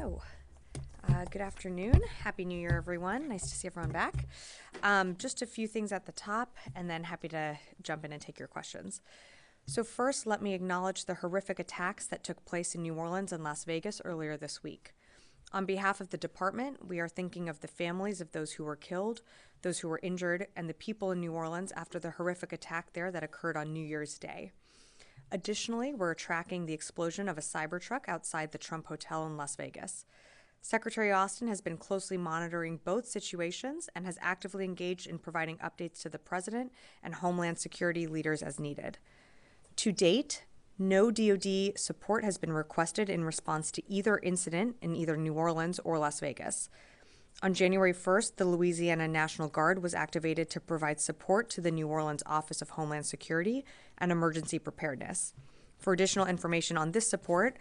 So, good afternoon. Happy New Year, everyone. Nice to see everyone back. Just a few things at the top, and then happy to jump in and take your questions. So first, let me acknowledge the horrific attacks that took place in New Orleans and Las Vegas earlier this week. On behalf of the department, we are thinking of the families of those who were killed, those who were injured, and the people in New Orleans after the horrific attack there that occurred on New Year's Day. Additionally, we're tracking the explosion of a Cybertruck outside the Trump Hotel in Las Vegas. Secretary Austin has been closely monitoring both situations and has actively engaged in providing updates to the President and Homeland Security leaders as needed. To date, no DoD support has been requested in response to either incident in either New Orleans or Las Vegas. On January 1st, the Louisiana National Guard was activated to provide support to the New Orleans Office of Homeland Security and Emergency Preparedness. For additional information on this support,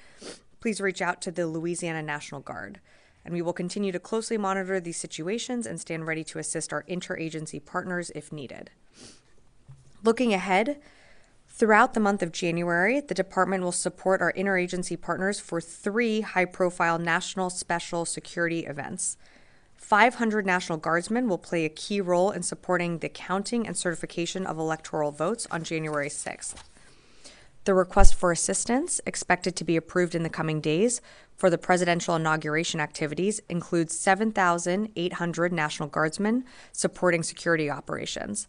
please reach out to the Louisiana National Guard. And we will continue to closely monitor these situations and stand ready to assist our interagency partners if needed. Looking ahead, throughout the month of January, the department will support our interagency partners for 3 high-profile national special security events. 500 National Guardsmen will play a key role in supporting the counting and certification of electoral votes on January 6th. The request for assistance, expected to be approved in the coming days, for the presidential inauguration activities includes 7,800 National Guardsmen supporting security operations.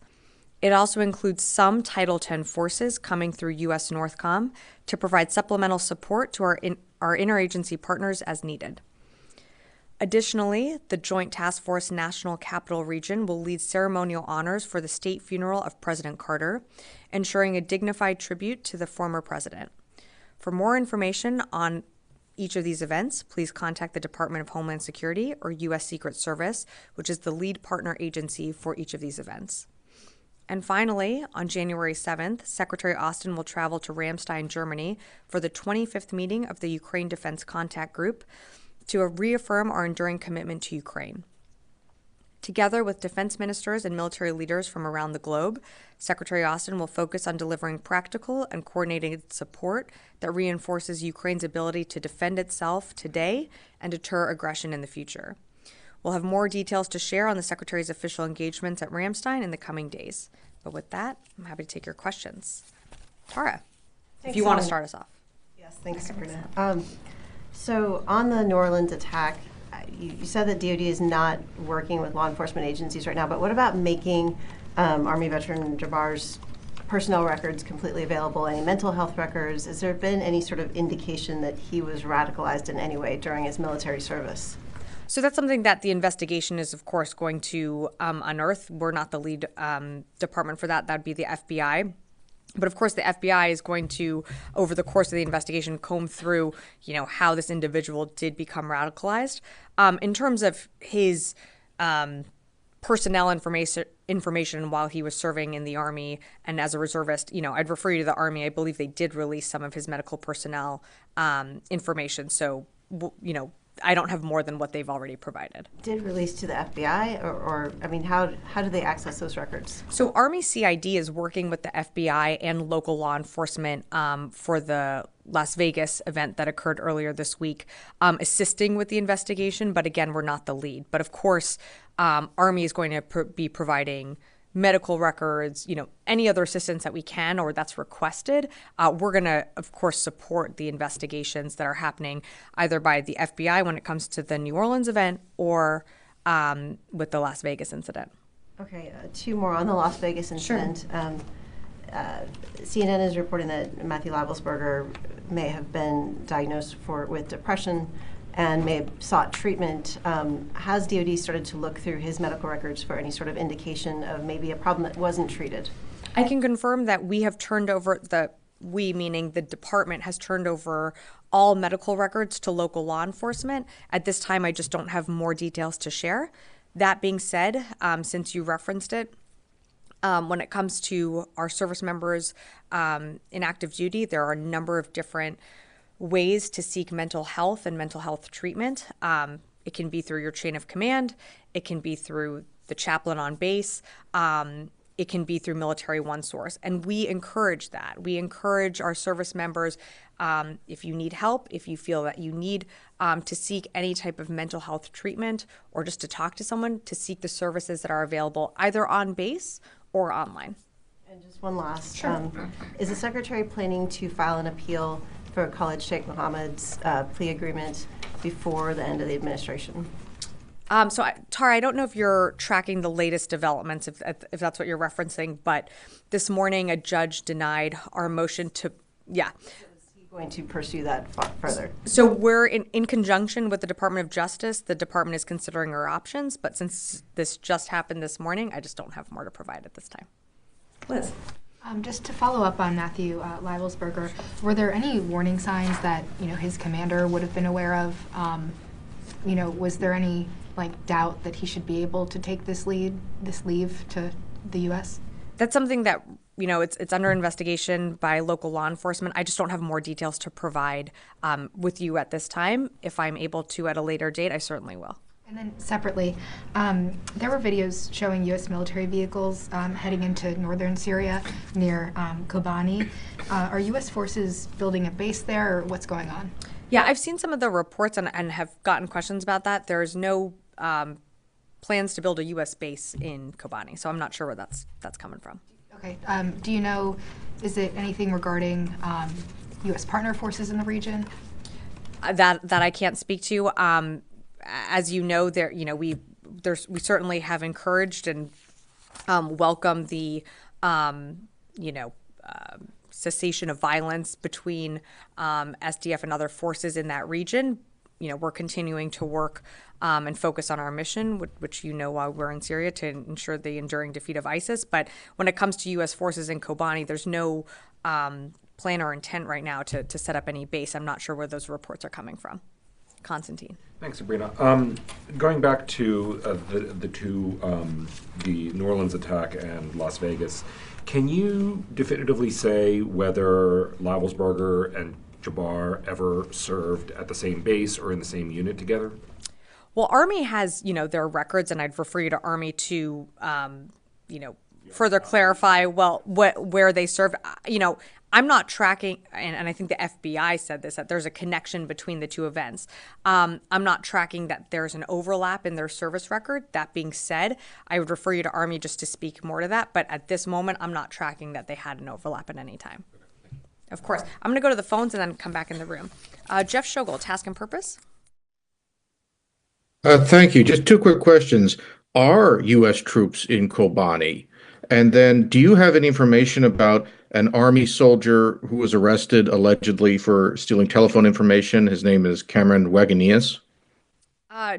It also includes some Title X forces coming through U.S. Northcom to provide supplemental support to our interagency partners as needed. Additionally, the Joint Task Force National Capital Region will lead ceremonial honors for the state funeral of President Carter, ensuring a dignified tribute to the former president. For more information on each of these events, please contact the Department of Homeland Security or U.S. Secret Service, which is the lead partner agency for each of these events. And finally, on January 7th, Secretary Austin will travel to Ramstein, Germany for the 25th meeting of the Ukraine Defense Contact Group to reaffirm our enduring commitment to Ukraine. Together with defense ministers and military leaders from around the globe, Secretary Austin will focus on delivering practical and coordinated support that reinforces Ukraine's ability to defend itself today and deter aggression in the future. We'll have more details to share on the Secretary's official engagements at Ramstein in the coming days. But with that, I'm happy to take your questions. Tara, if you want to start us off. Yes, thanks, Sabrina. So on the New Orleans attack, you said that DoD is not working with law enforcement agencies right now, but what about making Army veteran Jabbar's personnel records completely available, any mental health records? Has there been any sort of indication that he was radicalized in any way during his military service? So that's something that the investigation is, of course, going to unearth. We're not the lead department for that. That'd be the FBI. But of course, the FBI is going to, over the course of the investigation, comb through, how this individual did become radicalized. In terms of his personnel information while he was serving in the Army and as a reservist, I'd refer you to the Army. I believe they did release some of his medical personnel information. So, I don't have more than what they've already provided. Did release to the FBI, or how do they access those records? So Army CID is working with the FBI and local law enforcement for the Las Vegas event that occurred earlier this week, assisting with the investigation. But again, we're not the lead. But of course, Army is going to be providing medical records, any other assistance that we can or that's requested. We're going to, of course, support the investigations that are happening either by the FBI when it comes to the New Orleans event or with the Las Vegas incident. Okay, 2 more on the Las Vegas incident. Sure. CNN is reporting that Matthew Leibelsberger may have been diagnosed with depression and may have sought treatment. Has DoD started to look through his medical records for any sort of indication of maybe a problem that wasn't treated? I can confirm that we have turned over we meaning the department has turned over all medical records to local law enforcement. At this time, I just don't have more details to share. That being said, since you referenced it, when it comes to our service members in active duty, there are a number of different ways to seek mental health and mental health treatment. It can be through your chain of command. It can be through the chaplain on base. it can be through Military One Source. And we encourage that. We encourage our service members, if you need help, if you feel that you need to seek any type of mental health treatment or just to talk to someone, to seek the services that are available either on base or online. And just one last. Sure. Is the Secretary planning to file an appeal for Khalid Sheikh Mohammed's plea agreement before the end of the administration? Tara, I don't know if you're tracking the latest developments, if that's what you're referencing, but this morning a judge denied our motion to, yeah. Is he going to pursue that further? So we're in conjunction with the Department of Justice. The department is considering our options, but since this just happened this morning, I just don't have more to provide at this time. Liz. Just to follow up on Matthew Leibelsberger, were there any warning signs that his commander would have been aware of? Was there any doubt that he should be able to take this leave to the U.S.? That's something that it's under investigation by local law enforcement. I just don't have more details to provide with you at this time. If I'm able to at a later date, I certainly will. And then separately, there were videos showing U.S. military vehicles heading into northern Syria near Kobani. Are U.S. forces building a base there, or what's going on? Yeah, I've seen some of the reports and have gotten questions about that. There's no plans to build a U.S. base in Kobani, so I'm not sure where that's coming from. Okay. Do you know, is it anything regarding U.S. partner forces in the region? That I can't speak to. As you know, we certainly have encouraged and welcomed the cessation of violence between SDF and other forces in that region. We're continuing to work and focus on our mission, which while we're in Syria, to ensure the enduring defeat of ISIS. But when it comes to U.S. forces in Kobani, there's no plan or intent right now to set up any base. I'm not sure where those reports are coming from. Constantine. Thanks, Sabrina. Going back to the two, the New Orleans attack and Las Vegas, can you definitively say whether Leibelsberger and Jabbar ever served at the same base or in the same unit together? Well, Army has, their records, and I'd refer you to Army to, further clarify, where they served. I'm not tracking, and I think the FBI said this, that there's a connection between the two events. I'm not tracking that there's an overlap in their service record. That being said, I would refer you to Army just to speak more to that. But at this moment, I'm not tracking that they had an overlap at any time. Of course. I'm going to go to the phones and then come back in the room. Jeff Shogel, Task and Purpose. Thank you. Just two quick questions. Are U.S. troops in Kobani? And then do you have any information about an Army soldier who was arrested allegedly for stealing telephone information? His name is Cameron Wagenius.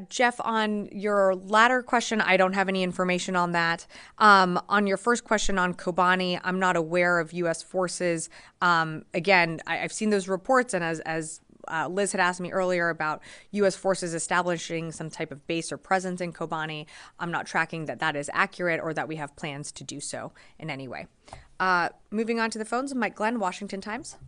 Jeff, on your latter question, I don't have any information on that. On your first question on Kobani, I'm not aware of U.S. forces. Again, I've seen those reports, and as Liz had asked me earlier about U.S. forces establishing some type of base or presence in Kobani, I'm not tracking that is accurate or that we have plans to do so in any way. Moving on to the phones, Mike Glenn, Washington Times.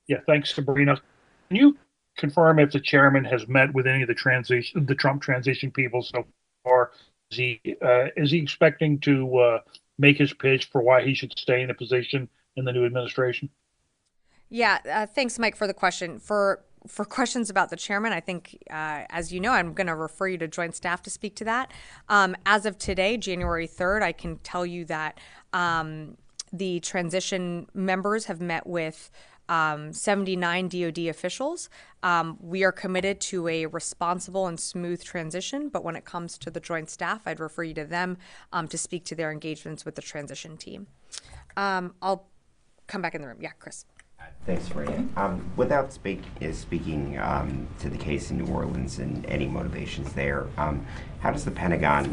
Yeah, thanks, Sabrina. Can you confirm if the chairman has met with any of the Trump transition people so far? Is he expecting to make his pitch for why he should stay in a position in the new administration? Yeah, thanks, Mike, for the question. For questions about the chairman, I think, as you know, I'm going to refer you to Joint Staff to speak to that. As of today, January 3rd, I can tell you that the transition members have met with 79 DoD officials. We are committed to a responsible and smooth transition, but when it comes to the Joint Staff, I'd refer you to them to speak to their engagements with the transition team. I'll come back in the room. Yeah, Chris. Thanks, Sabrina. Without speaking to the case in New Orleans and any motivations there, how does the Pentagon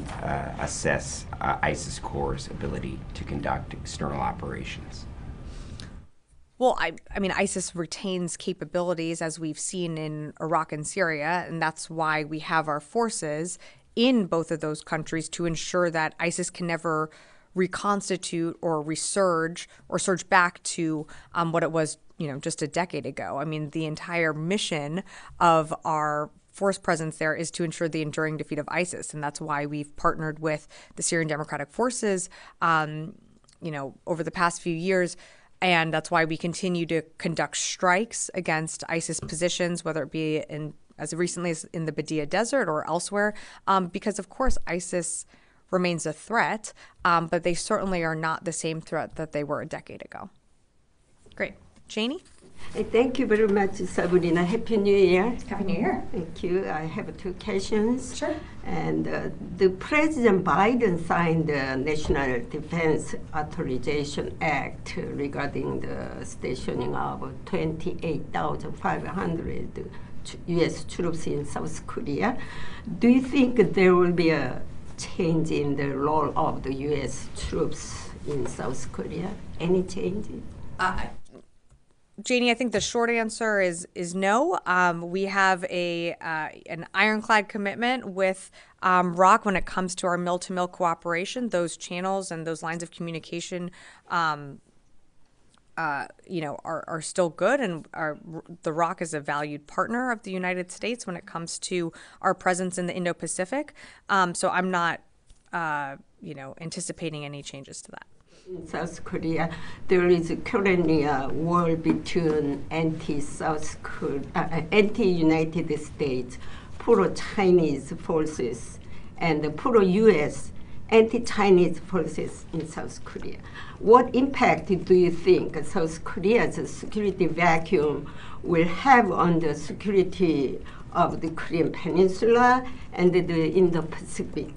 assess ISIS-Khore's ability to conduct external operations? Well, I mean, ISIS retains capabilities, as we've seen in Iraq and Syria, and that's why we have our forces in both of those countries to ensure that ISIS can never reconstitute or resurge or surge back to what it was, just a decade ago. I mean, the entire mission of our force presence there is to ensure the enduring defeat of ISIS. And that's why we've partnered with the Syrian Democratic Forces, over the past few years. And that's why we continue to conduct strikes against ISIS positions, whether it be as recently as in the Badia Desert or elsewhere, because of course ISIS remains a threat, but they certainly are not the same threat that they were a decade ago. Great. Janie? Thank you very much, Sabrina. Happy New Year. Happy New Year. Thank you. I have two questions. Sure. And the President Biden signed the National Defense Authorization Act regarding the stationing of 28,500 U.S. troops in South Korea. Do you think there will be a change in the role of the U.S. troops in South Korea? Any change? Janie, I think the short answer is no. We have an ironclad commitment with ROC when it comes to our mill-to-mill cooperation. Those channels and those lines of communication, are still good, and the ROC is a valued partner of the United States when it comes to our presence in the Indo-Pacific. So I'm not, anticipating any changes to that. In South Korea, there is currently a war between anti-United States, pro-Chinese forces, and pro-U.S. anti-Chinese forces in South Korea. What impact do you think South Korea's security vacuum will have on the security of the Korean Peninsula and the Indo-Pacific?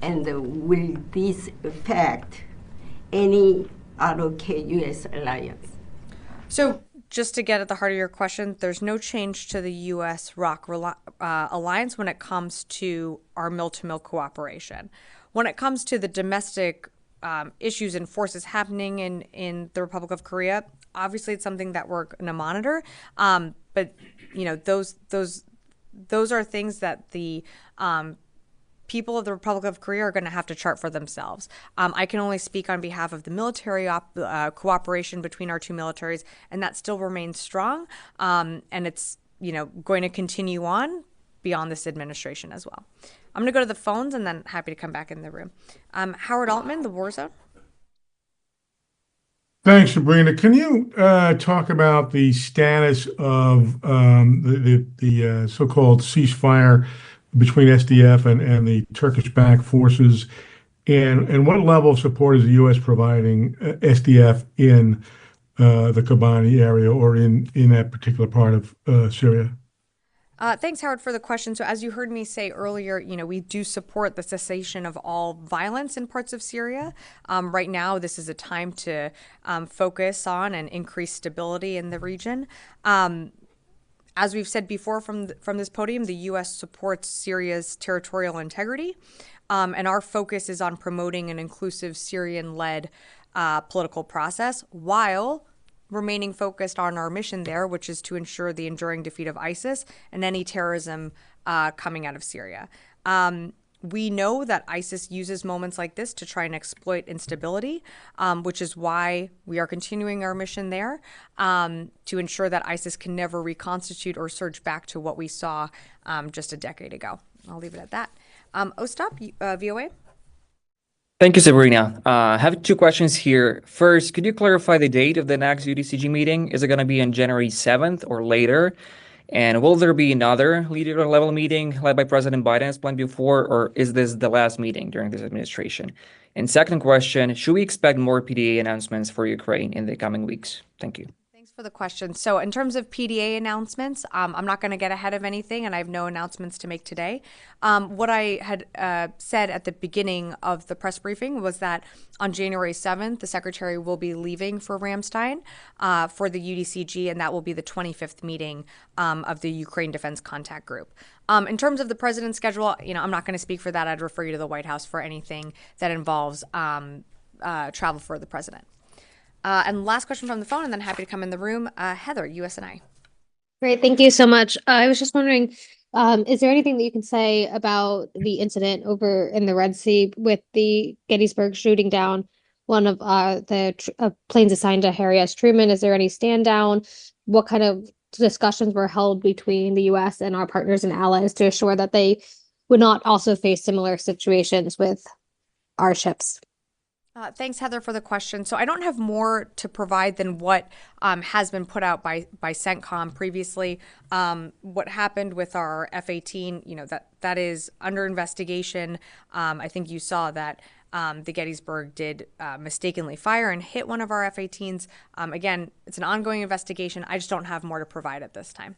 And will this affect any ROK-U.S. alliance? So just to get at the heart of your question, there's no change to the U.S.-ROC alliance when it comes to our mill-to-mill cooperation. When it comes to the domestic issues and forces happening in the Republic of Korea, obviously it's something that we're going to monitor. But those are things that the people of the Republic of Korea are going to have to chart for themselves. I can only speak on behalf of the military cooperation between our two militaries, and that still remains strong. And it's going to continue on beyond this administration as well. I'm going to go to the phones and then happy to come back in the room. Howard Altman, the War Zone. Thanks, Sabrina. Can you talk about the status of the so-called ceasefire between SDF and the Turkish-backed forces, and what level of support is the U.S. providing SDF in the Kobani area or in that particular part of Syria? Thanks, Howard, for the question. So as you heard me say earlier, we do support the cessation of all violence in parts of Syria. Right now, this is a time to focus on and increase stability in the region. As we've said before from this podium, the U.S. supports Syria's territorial integrity, and our focus is on promoting an inclusive Syrian-led political process while remaining focused on our mission there, which is to ensure the enduring defeat of ISIS and any terrorism coming out of Syria. We know that ISIS uses moments like this to try and exploit instability, which is why we are continuing our mission there to ensure that ISIS can never reconstitute or surge back to what we saw just a decade ago. I'll leave it at that. Ostap, VOA? Thank you, Sabrina. I have two questions here. First, could you clarify the date of the next UDCG meeting? Is it going to be on January 7th or later? And will there be another leader-level meeting led by President Biden as planned before, or is this the last meeting during this administration? And second question, should we expect more PDA announcements for Ukraine in the coming weeks? Thank you. Thanks for the question. So in terms of PDA announcements, I'm not going to get ahead of anything, and I have no announcements to make today. What I had said at the beginning of the press briefing was that on January 7th, the Secretary will be leaving for Ramstein for the UDCG, and that will be the 25th meeting of the Ukraine Defense Contact Group. In terms of the president's schedule, I'm not going to speak for that. I'd refer you to the White House for anything that involves travel for the president. And last question from the phone, and then happy to come in the room. Heather, USNI. Great, thank you so much. I was just wondering, is there anything that you can say about the incident over in the Red Sea with the Gettysburg shooting down one of the planes assigned to Harry S. Truman? Is there any stand down? What kind of discussions were held between the US and our partners and allies to assure that they would not also face similar situations with our ships? Thanks, Heather, for the question. So I don't have more to provide than what has been put out by CENTCOM previously. What happened with our F-18, that is under investigation. I think you saw that the Gettysburg did mistakenly fire and hit one of our F-18s. Again, it's an ongoing investigation. I just don't have more to provide at this time.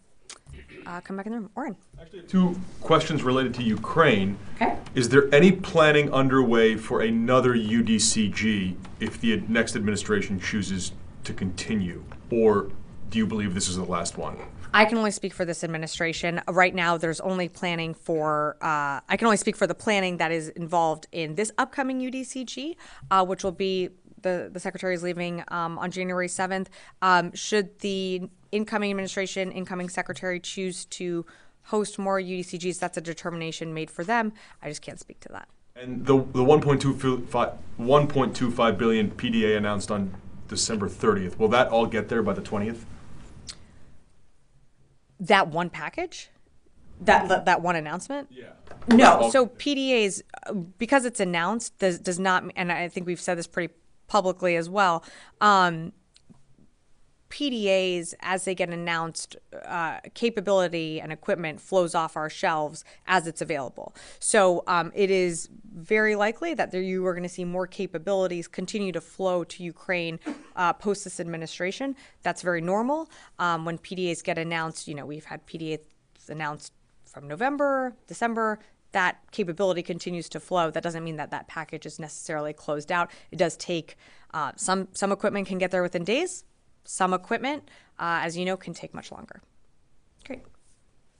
Come back in the room. Oren. Actually, two questions related to Ukraine. Okay. Is there any planning underway for another UDCG if the next administration chooses to continue? Or do you believe this is the last one? I can only speak for this administration. Right now, there's only planning for, I can only speak for the planning that is involved in this upcoming UDCG, which will be, the Secretary is leaving on January 7th. Should the incoming administration, incoming Secretary choose to host more UDCGs, that's a determination made for them. I just can't speak to that. And the 1.25 billion PDA announced on December 30th, will that all get there by the 20th? That one package? That one announcement? Yeah. No. So PDAs, because it's announced, does not, and I think we've said this pretty publicly as well, PDAs, as they get announced, capability and equipment flows off our shelves as it's available. So it is very likely that you are going to see more capabilities continue to flow to Ukraine post this administration. That's very normal. When PDAs get announced, we've had PDAs announced from November, December. That capability continues to flow. That doesn't mean that that package is necessarily closed out. It does take some equipment can get there within days. Some equipment, as you know, can take much longer. Great.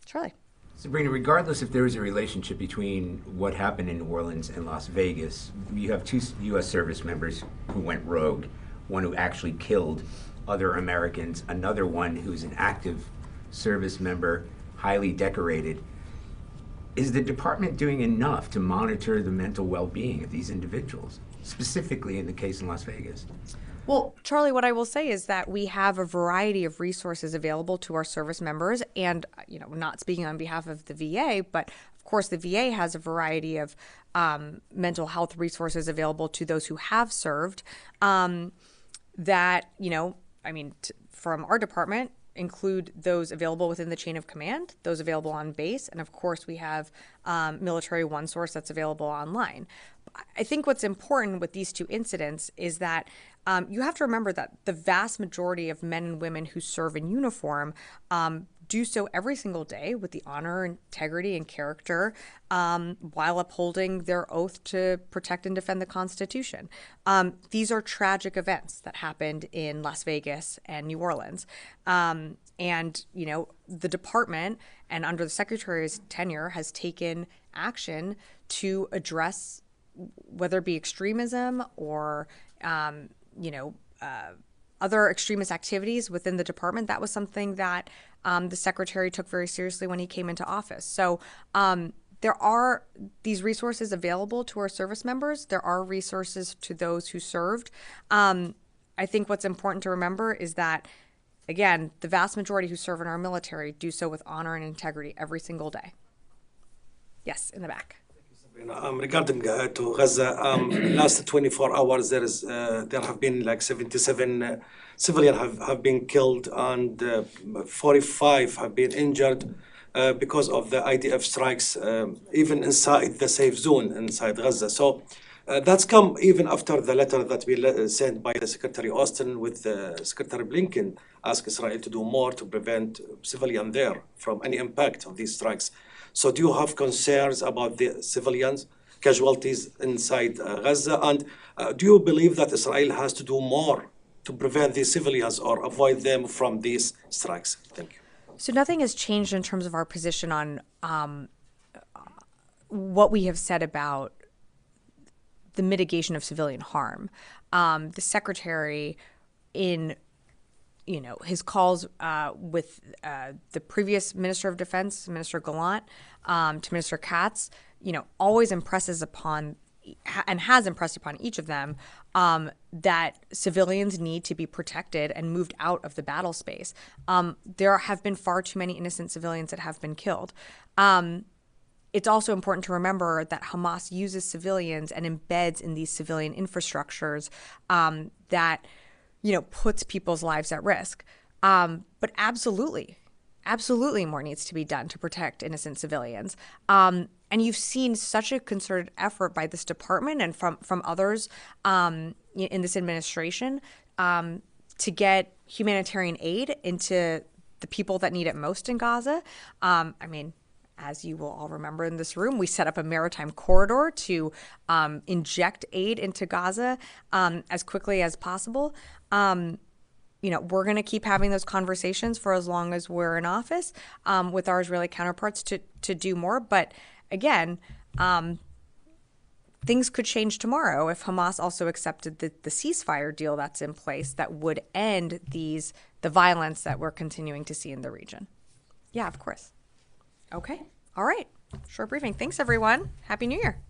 Charlie. Sabrina, regardless if there is a relationship between what happened in New Orleans and Las Vegas, you have two U.S. service members who went rogue, one who actually killed other Americans, another one who's an active service member, highly decorated. Is the department doing enough to monitor the mental well-being of these individuals, specifically in the case in Las Vegas? Well, Charlie, what I will say is that we have a variety of resources available to our service members, and not speaking on behalf of the VA, but of course the VA has a variety of mental health resources available to those who have served. From our department, include those available within the chain of command, those available on base, and of course we have Military One Source that's available online. I think what's important with these two incidents is that you have to remember that the vast majority of men and women who serve in uniform do so every single day with the honor, integrity, and character while upholding their oath to protect and defend the Constitution. These are tragic events that happened in Las Vegas and New Orleans. The department, and under the Secretary's tenure, has taken action to address whether it be extremism or other extremist activities within the department. That was something that the Secretary took very seriously when he came into office. So there are these resources available to our service members. There are resources to those who served. I think what's important to remember is that, again, the vast majority who serve in our military do so with honor and integrity every single day. Yes, in the back. Regarding to Gaza, last 24 hours there have been like 77 civilians have been killed and 45 have been injured because of the IDF strikes, even inside the safe zone inside Gaza. So that's come even after the letter that we sent by the Secretary Austin with Secretary Blinken, ask Israel to do more to prevent civilians there from any impact of these strikes. So do you have concerns about the civilians, casualties inside Gaza? And do you believe that Israel has to do more to prevent these civilians or avoid them from these strikes? Thank you. So nothing has changed in terms of our position on what we have said about the mitigation of civilian harm. The Secretary, in his calls with the previous Minister of Defense, Minister Gallant, to Minister Katz, always impresses upon and has impressed upon each of them that civilians need to be protected and moved out of the battle space. There have been far too many innocent civilians that have been killed. It's also important to remember that Hamas uses civilians and embeds in these civilian infrastructures that, puts people's lives at risk. But absolutely more needs to be done to protect innocent civilians. And you've seen such a concerted effort by this department and from others in this administration to get humanitarian aid into the people that need it most in Gaza. As you will all remember in this room, we set up a maritime corridor to inject aid into Gaza as quickly as possible. We're going to keep having those conversations for as long as we're in office with our Israeli counterparts to do more. But again, things could change tomorrow if Hamas also accepted the ceasefire deal that's in place that would end the violence that we're continuing to see in the region. Yeah, of course. Okay. All right. Short briefing. Thanks, everyone. Happy New Year.